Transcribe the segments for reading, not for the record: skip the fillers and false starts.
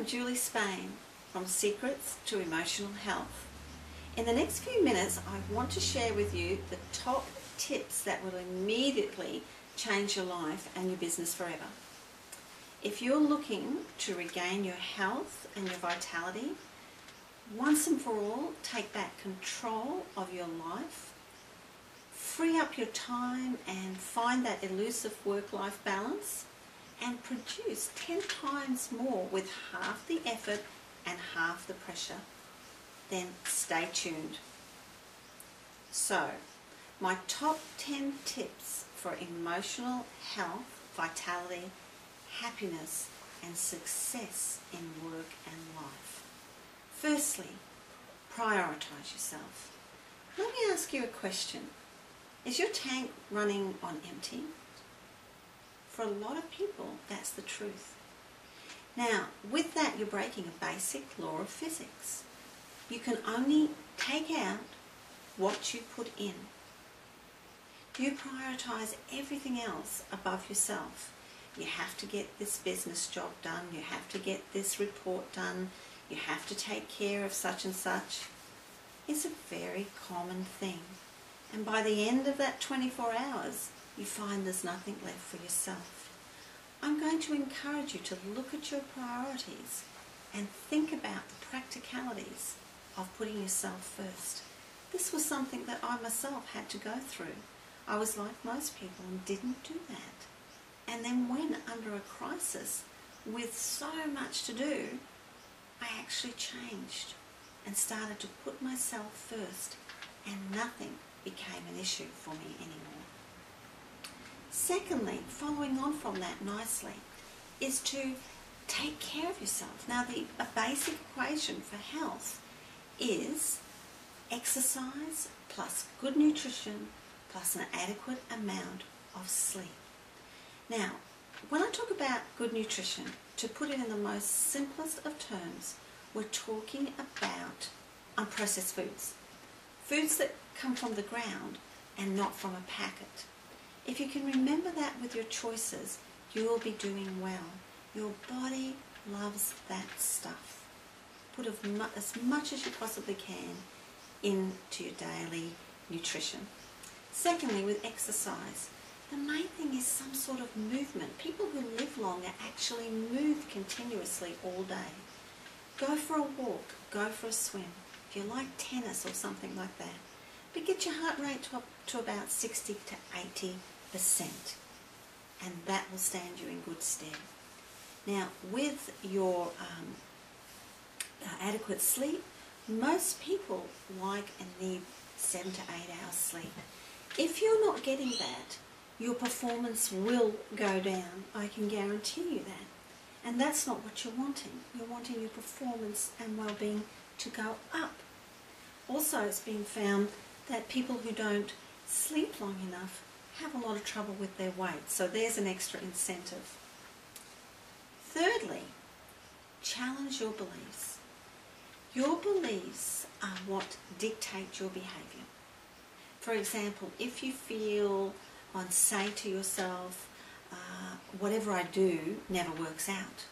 am Julie Spain from Secrets to Emotional Health. In the next few minutes, I want to share with you the top tips that will immediately change your life and your business forever. If you're looking to regain your health and your vitality, once and for all, take back control of your life, free up your time and find that elusive work-life balance, and produce 10 times more with half the effort and half the pressure, then stay tuned. So, my top 10 tips for emotional health, vitality, happiness and success in work and life. Firstly, prioritize yourself. Let me ask you a question. Is your tank running on empty? For a lot of people, that's the truth. Now, with that, you're breaking a basic law of physics. You can only take out what you put in. You prioritize everything else above yourself. You have to get this business job done. You have to get this report done. You have to take care of such and such. It's a very common thing. And by the end of that 24 hours, you find there's nothing left for yourself. I'm going to encourage you to look at your priorities and think about the practicalities of putting yourself first. This was something that I myself had to go through. I was like most people and didn't do that. And then when under a crisis with so much to do, I actually changed and started to put myself first, and nothing became an issue for me anymore. Secondly, following on from that nicely, is to take care of yourself. Now, a basic equation for health is exercise plus good nutrition plus an adequate amount of sleep. Now, when I talk about good nutrition, to put it in the most simplest of terms, we're talking about unprocessed foods. Foods that come from the ground and not from a packet. If you can remember that with your choices, you will be doing well. Your body loves that stuff. Put as much as you possibly can into your daily nutrition. Secondly, with exercise, the main thing is some sort of movement. People who live longer actually move continuously all day. Go for a walk, go for a swim. If you like tennis or something like that. But get your heart rate up to about 60 to 80%. And that will stand you in good stead. Now, with your adequate sleep, most people like and need 7 to 8 hours sleep. If you're not getting that, your performance will go down. I can guarantee you that. And that's not what you're wanting. You're wanting your performance and well-being to go up. Also, it's been found that people who don't sleep long enough have a lot of trouble with their weight. So there's an extra incentive. Thirdly, challenge your beliefs. Your beliefs are what dictate your behavior. For example, if you feel and say to yourself, whatever I do never works out,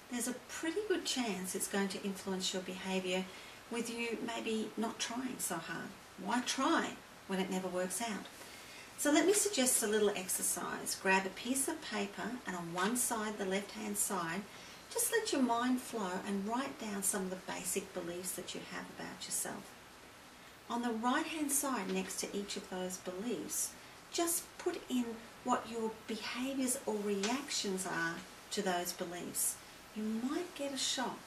there's a pretty good chance it's going to influence your behavior with you maybe not trying so hard. Why try when it never works out? So let me suggest a little exercise. Grab a piece of paper and on one side, the left-hand side, just let your mind flow and write down some of the basic beliefs that you have about yourself. On the right-hand side, next to each of those beliefs, just put in what your behaviors or reactions are to those beliefs. You might get a shock.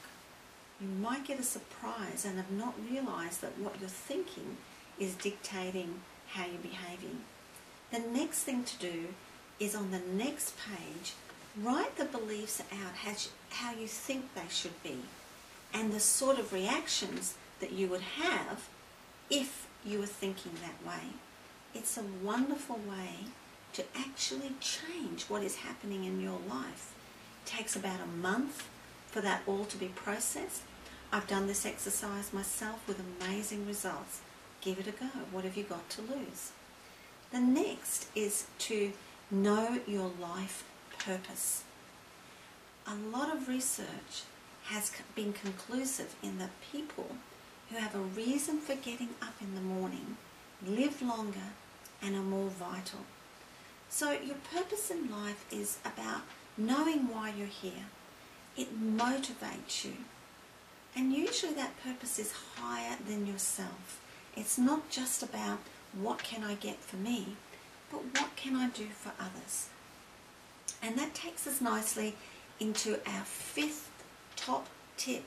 You might get a surprise and have not realized that what you're thinking is dictating how you're behaving. The next thing to do is on the next page, write the beliefs out how you think they should be and the sort of reactions that you would have if you were thinking that way. It's a wonderful way to actually change what is happening in your life. It takes about a month for that all to be processed. I've done this exercise myself with amazing results. Give it a go. What have you got to lose? The next is to know your life purpose. A lot of research has been conclusive in that people who have a reason for getting up in the morning live longer and are more vital. So your purpose in life is about knowing why you're here. It motivates you. And usually that purpose is higher than yourself. It's not just about what can I get for me, but what can I do for others. And that takes us nicely into our fifth top tip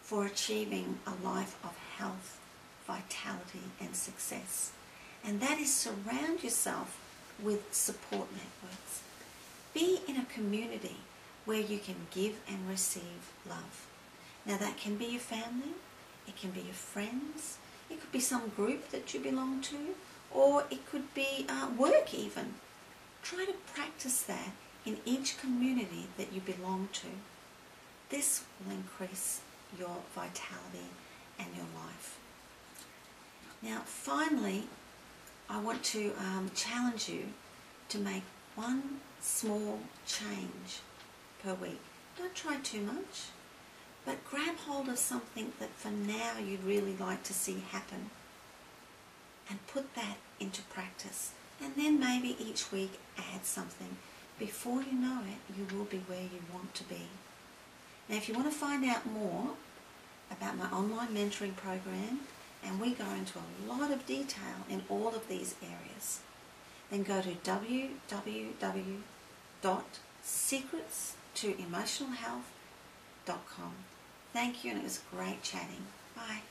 for achieving a life of health, vitality and success. And that is surround yourself with support networks. Be in a community where you can give and receive love. Now that can be your family, it can be your friends, it could be some group that you belong to, or it could be work even. Try to practice that in each community that you belong to. This will increase your vitality and your life. Now finally, I want to challenge you to make one small change per week. Don't try too much, but grab hold of something that for now you'd really like to see happen and put that into practice. And then maybe each week add something. Before you know it, you will be where you want to be. Now if you want to find out more about my online mentoring program, and we go into a lot of detail in all of these areas, then go to www.secretstoemotionalhealth.com. Thank you, and it was great chatting. Bye.